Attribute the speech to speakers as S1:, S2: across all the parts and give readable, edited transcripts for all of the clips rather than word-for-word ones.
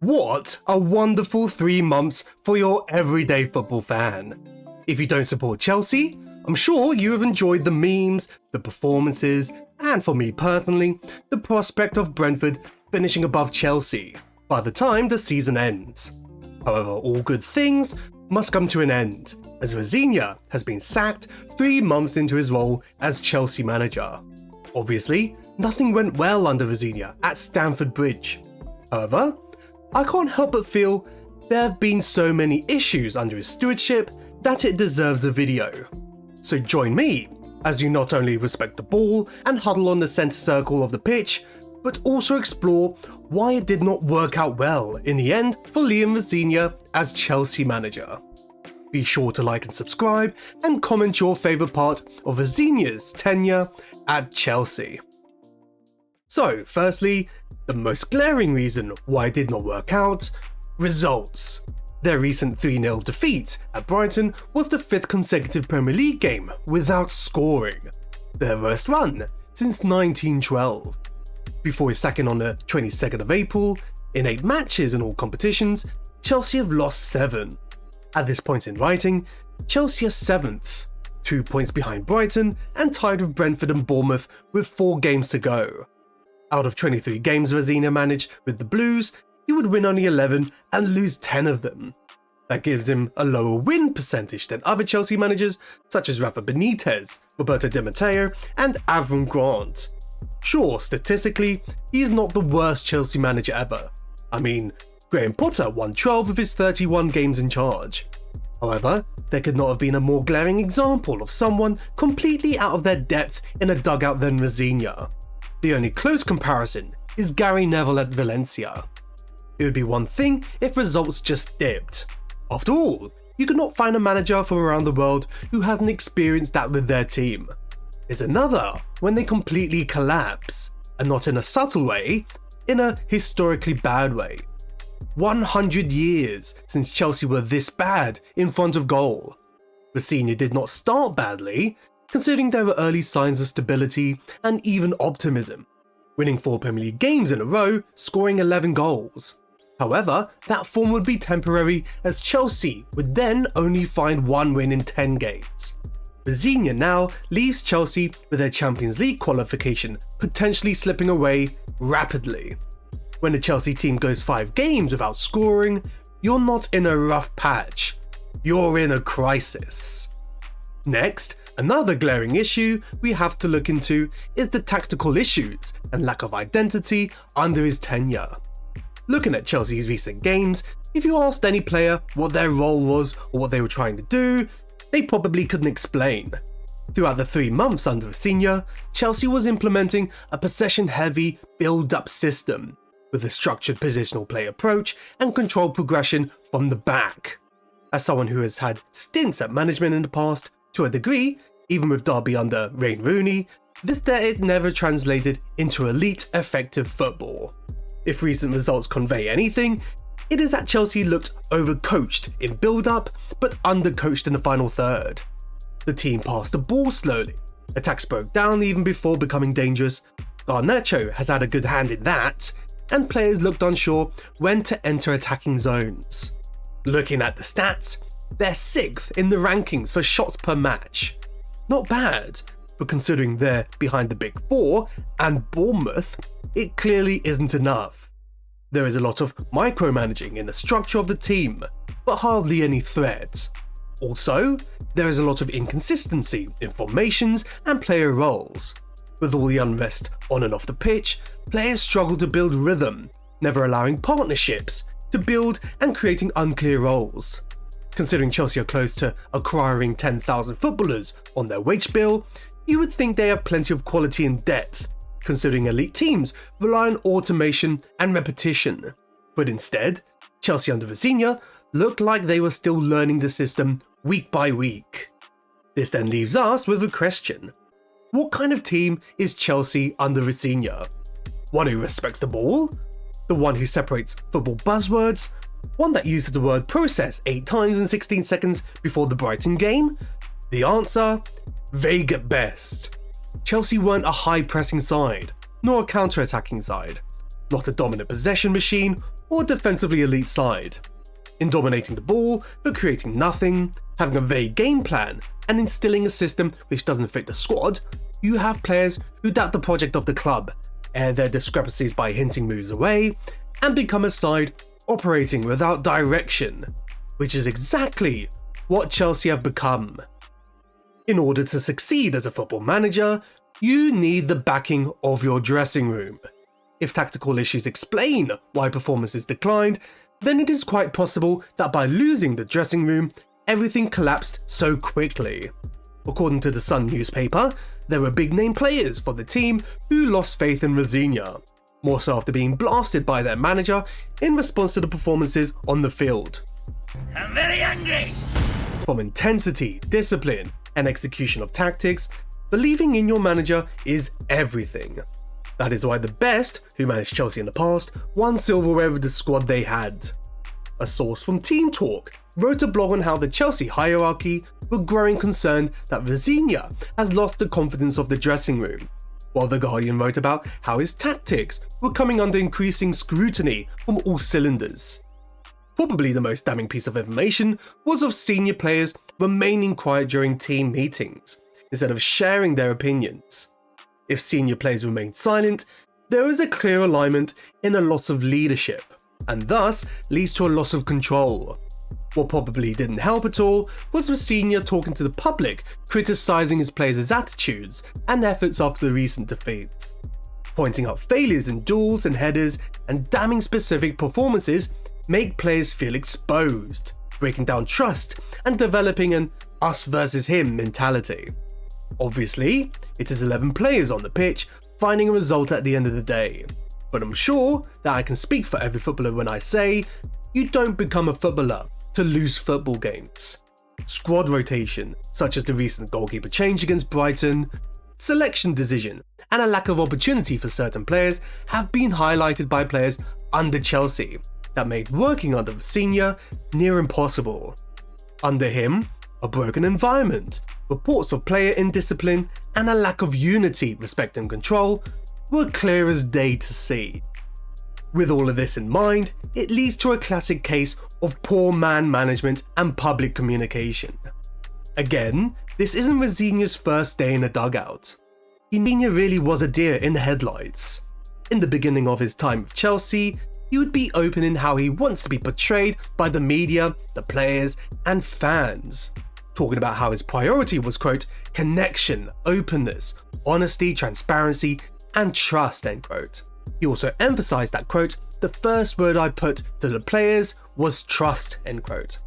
S1: What a wonderful 3 months for your everyday football fan. If you don't support Chelsea, I'm sure you have enjoyed the memes, the performances, and for me personally, the prospect of Brentford finishing above Chelsea by the time the season ends. However, all good things must come to an end, as Rosenior has been sacked 3 months into his role as Chelsea manager. Obviously, nothing went well under Rosenior at Stamford Bridge. However, I can't help but feel there have been so many issues under his stewardship that it deserves a video. So join me as you not only respect the ball and huddle on the centre circle of the pitch, but also explore why it did not work out well in the end for Liam Rosenior as Chelsea manager. Be sure to like and subscribe and comment your favourite part of Rosenior's tenure at Chelsea. So firstly, the most glaring reason why it did not work out: results. Their recent 3-0 defeat at Brighton was the 5th consecutive Premier League game without scoring, their worst run since 1912. Before his sacking on the 22nd of April, in 8 matches in all competitions, Chelsea have lost 7. At this point in writing, Chelsea are 7th, 2 points behind Brighton and tied with Brentford and Bournemouth with 4 games to go. Out of 23 games Rosenior managed with the Blues, he would win only 11 and lose 10 of them. That gives him a lower win percentage than other Chelsea managers such as Rafa Benitez, Roberto Di Matteo and Avram Grant. Sure, statistically, he is not the worst Chelsea manager ever. I mean, Graham Potter won 12 of his 31 games in charge. However, there could not have been a more glaring example of someone completely out of their depth in a dugout than Rosenior. The only close comparison is Gary Neville at Valencia. It would be one thing if results just dipped. After all, you could not find a manager from around the world who hasn't experienced that with their team. It's another when they completely collapse, and not in a subtle way, in a historically bad way. 100 years since Chelsea were this bad in front of goal. Rosenior did not start badly, considering there were early signs of stability and even optimism, winning 4 Premier League games in a row, scoring 11 goals. However, that form would be temporary as Chelsea would then only find 1 win in 10 games. Rosenior now leaves Chelsea with their Champions League qualification potentially slipping away rapidly. When the Chelsea team goes 5 games without scoring, you're not in a rough patch, you're in a crisis. Next, another glaring issue we have to look into is the tactical issues and lack of identity under his tenure. Looking at Chelsea's recent games, if you asked any player what their role was or what they were trying to do, they probably couldn't explain. Throughout the 3 months under Rosenior, Chelsea was implementing a possession-heavy build-up system with a structured positional play approach and controlled progression from the back. As someone who has had stints at management in the past, to a degree, even with Derby under Wayne Rooney, it never translated into elite effective football. If recent results convey anything, it is that Chelsea looked overcoached in build-up but undercoached in the final third. The team passed the ball slowly, attacks broke down even before becoming dangerous, Garnacho has had a good hand in that, and players looked unsure when to enter attacking zones. Looking at the stats, they're 6th in the rankings for shots per match. Not bad, but considering they're behind the Big 4 and Bournemouth, it clearly isn't enough. There is a lot of micromanaging in the structure of the team, but hardly any threat. Also, there is a lot of inconsistency in formations and player roles. With all the unrest on and off the pitch, players struggle to build rhythm, never allowing partnerships to build and creating unclear roles. Considering Chelsea are close to acquiring 10,000 footballers on their wage bill, you would think they have plenty of quality and depth, considering elite teams rely on automation and repetition. But instead, Chelsea under Rosenior looked like they were still learning the system week by week. This then leaves us with a question. What kind of team is Chelsea under Rosenior? One who respects the ball? The one who separates football buzzwords? One that uses the word process 8 times in 16 seconds before the Brighton game? The answer? Vague at best. Chelsea weren't a high-pressing side, nor a counter-attacking side. Not a dominant possession machine or defensively elite side. In dominating the ball but creating nothing, having a vague game plan, and instilling a system which doesn't fit the squad, you have players who doubt the project of the club, air their discrepancies by hinting moves away, and become a side operating without direction, which is exactly what Chelsea have become. In order to succeed as a football manager, you need the backing of your dressing room. If tactical issues explain why performances declined, then it is quite possible that by losing the dressing room, everything collapsed so quickly. According to the Sun newspaper, there were big-name players for the team who lost faith in Rosenior, more so after being blasted by their manager in response to the performances on the field.
S2: I'm very angry!
S1: From intensity, discipline, and execution of tactics, believing in your manager is everything. That is why the best who managed Chelsea in the past won silverware with the squad they had. A source from Team Talk wrote a blog on how the Chelsea hierarchy were growing concerned that Rosenior has lost the confidence of the dressing room, while The Guardian wrote about how his tactics were coming under increasing scrutiny from all cylinders. Probably the most damning piece of information was of senior players remaining quiet during team meetings, instead of sharing their opinions. If senior players remain silent, there is a clear alignment in a loss of leadership, and thus leads to a loss of control. What probably didn't help at all was Rosenior talking to the public, criticising his players' attitudes and efforts after the recent defeats, pointing out failures in duels and headers, and damning specific performances make players feel exposed, breaking down trust and developing an us versus him mentality. Obviously, it is 11 players on the pitch finding a result at the end of the day, but I'm sure that I can speak for every footballer when I say, you don't become a footballer to lose football games. Squad rotation, such as the recent goalkeeper change against Brighton, selection decision, and a lack of opportunity for certain players have been highlighted by players under Chelsea that made working under Rosenior near impossible. Under him, a broken environment, reports of player indiscipline, and a lack of unity, respect and control were clear as day to see. With all of this in mind, it leads to a classic case of poor man management and public communication. Again, this isn't Rosenior's first day in a dugout. Rosenior really was a deer in the headlights. In the beginning of his time with Chelsea, he would be open in how he wants to be portrayed by the media, the players, and fans, talking about how his priority was, quote, connection, openness, honesty, transparency, and trust, end quote. He also emphasized that, quote, the first word I put to the players was trust, end quote.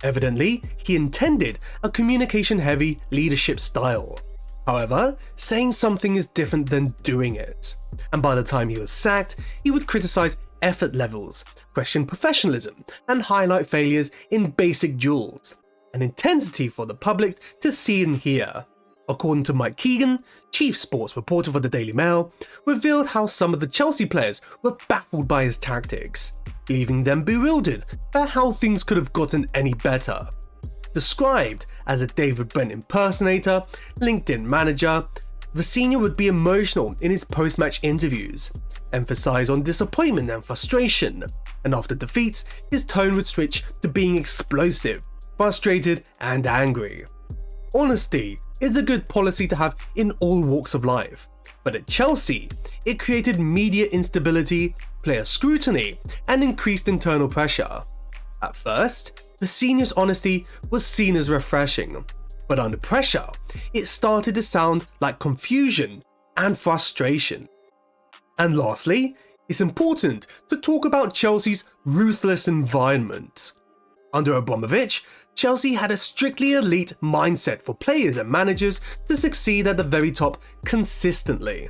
S1: Evidently, he intended a communication-heavy leadership style. However, saying something is different than doing it. And by the time he was sacked, he would criticize effort levels, question professionalism, and highlight failures in basic duels, an intensity for the public to see and hear. According to Mike Keegan, chief sports reporter for the Daily Mail, revealed how some of the Chelsea players were baffled by his tactics, leaving them bewildered at how things could have gotten any better. Described as a David Brent impersonator, LinkedIn manager, Rosenior would be emotional in his post-match interviews, emphasize on disappointment and frustration, and after defeats, his tone would switch to being explosive, frustrated, and angry. Honesty is a good policy to have in all walks of life, but at Chelsea, it created media instability, player scrutiny, and increased internal pressure. At first, Rosenior's honesty was seen as refreshing, but under pressure, it started to sound like confusion and frustration. And lastly, it's important to talk about Chelsea's ruthless environment. Under Abramovich, Chelsea had a strictly elite mindset for players and managers to succeed at the very top consistently.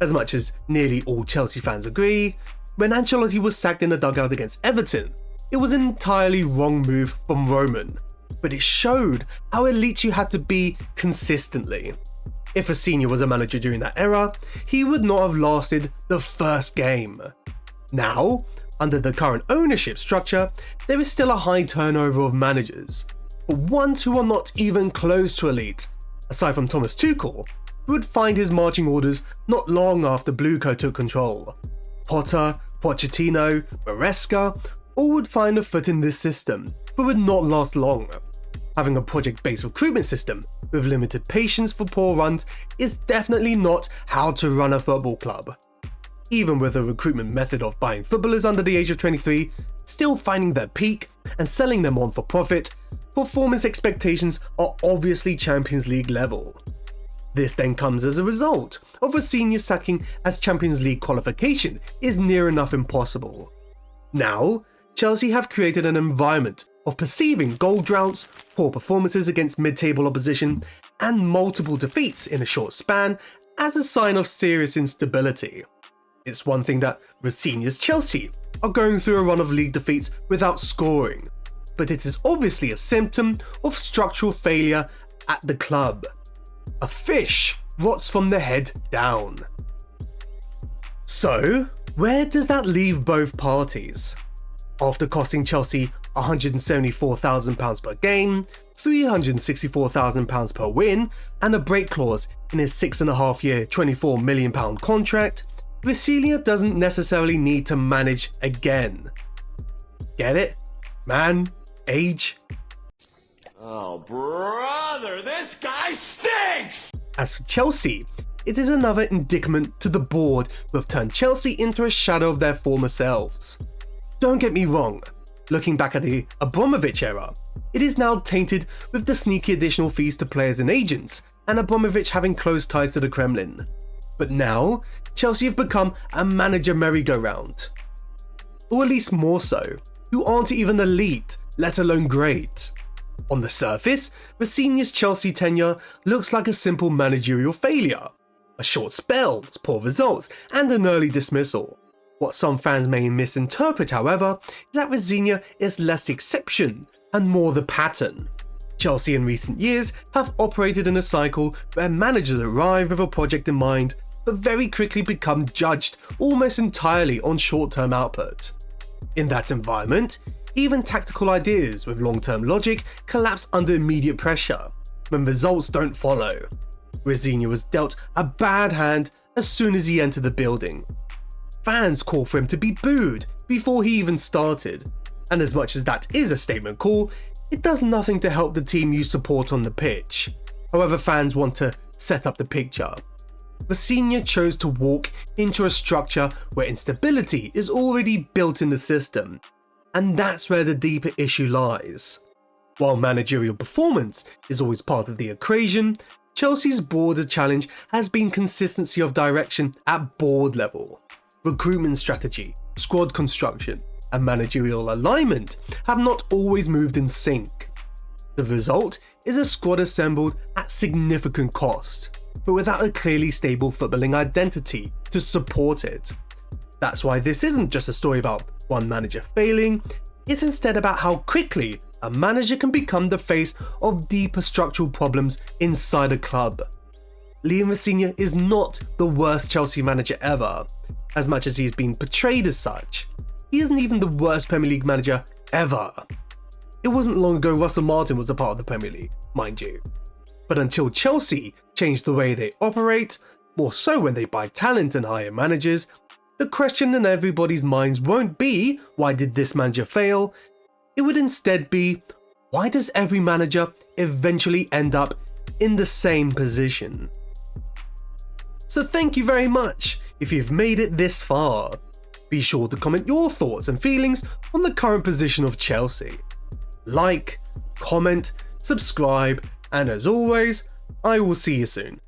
S1: As much as nearly all Chelsea fans agree, when Ancelotti was sacked in a dugout against Everton, it was an entirely wrong move from Roman, but it showed how elite you had to be consistently. If Rosenior was a manager during that era, he would not have lasted the first game. Now, under the current ownership structure, there is still a high turnover of managers, but ones who are not even close to elite, aside from Thomas Tuchel, who would find his marching orders not long after BlueCo took control. Potter, Pochettino, Maresca, all would find a foot in this system, but would not last long. Having a project-based recruitment system with limited patience for poor runs is definitely not how to run a football club. Even with a recruitment method of buying footballers under the age of 23, still finding their peak and selling them on for profit, performance expectations are obviously Champions League level. This then comes as a result of Rosenior sacking, as Champions League qualification is near enough impossible. Now, Chelsea have created an environment of perceiving goal droughts, poor performances against mid-table opposition, and multiple defeats in a short span as a sign of serious instability. It's one thing that Rosenior's Chelsea are going through a run of league defeats without scoring, but it is obviously a symptom of structural failure at the club. A fish rots from the head down. So, where does that leave both parties? After costing Chelsea £174,000 per game, £364,000 per win, and a break clause in his 6.5-year £24 million contract, Rosenior doesn't necessarily need to manage again. Get it? Man, age.
S2: Oh, brother, this guy stinks!
S1: As for Chelsea, it is another indictment to the board who have turned Chelsea into a shadow of their former selves. Don't get me wrong, looking back at the Abramovich era, it is now tainted with the sneaky additional fees to players and agents, and Abramovich having close ties to the Kremlin. But now, Chelsea have become a manager merry-go-round. Or at least more so, who aren't even elite, let alone great. On the surface, Rosenior's Chelsea tenure looks like a simple managerial failure. A short spell, poor results, and an early dismissal. What some fans may misinterpret, however, is that Rosenior is less the exception and more the pattern. Chelsea in recent years have operated in a cycle where managers arrive with a project in mind, but very quickly become judged almost entirely on short-term output. In that environment, even tactical ideas with long-term logic collapse under immediate pressure when results don't follow. Rosenior was dealt a bad hand as soon as he entered the building. Fans call for him to be booed before he even started, and as much as that is a statement call, it does nothing to help the team you support on the pitch. However fans want to set up the picture. Rosenior chose to walk into a structure where instability is already built in the system, and that's where the deeper issue lies. While managerial performance is always part of the equation, Chelsea's broader challenge has been consistency of direction at board level. Recruitment strategy, squad construction, and managerial alignment have not always moved in sync. The result is a squad assembled at significant cost, but without a clearly stable footballing identity to support it. That's why this isn't just a story about one manager failing, it's instead about how quickly a manager can become the face of deeper structural problems inside a club. Liam Rosenior is not the worst Chelsea manager ever, as much as he has been portrayed as such. He isn't even the worst Premier League manager ever. It wasn't long ago Russell Martin was a part of the Premier League, mind you. But until Chelsea change the way they operate, more so when they buy talent and hire managers, the question in everybody's minds won't be, why did this manager fail? It would instead be, why does every manager eventually end up in the same position? So thank you very much if you've made it this far. Be sure to comment your thoughts and feelings on the current position of Chelsea. Like, comment, subscribe, and as always, I will see you soon.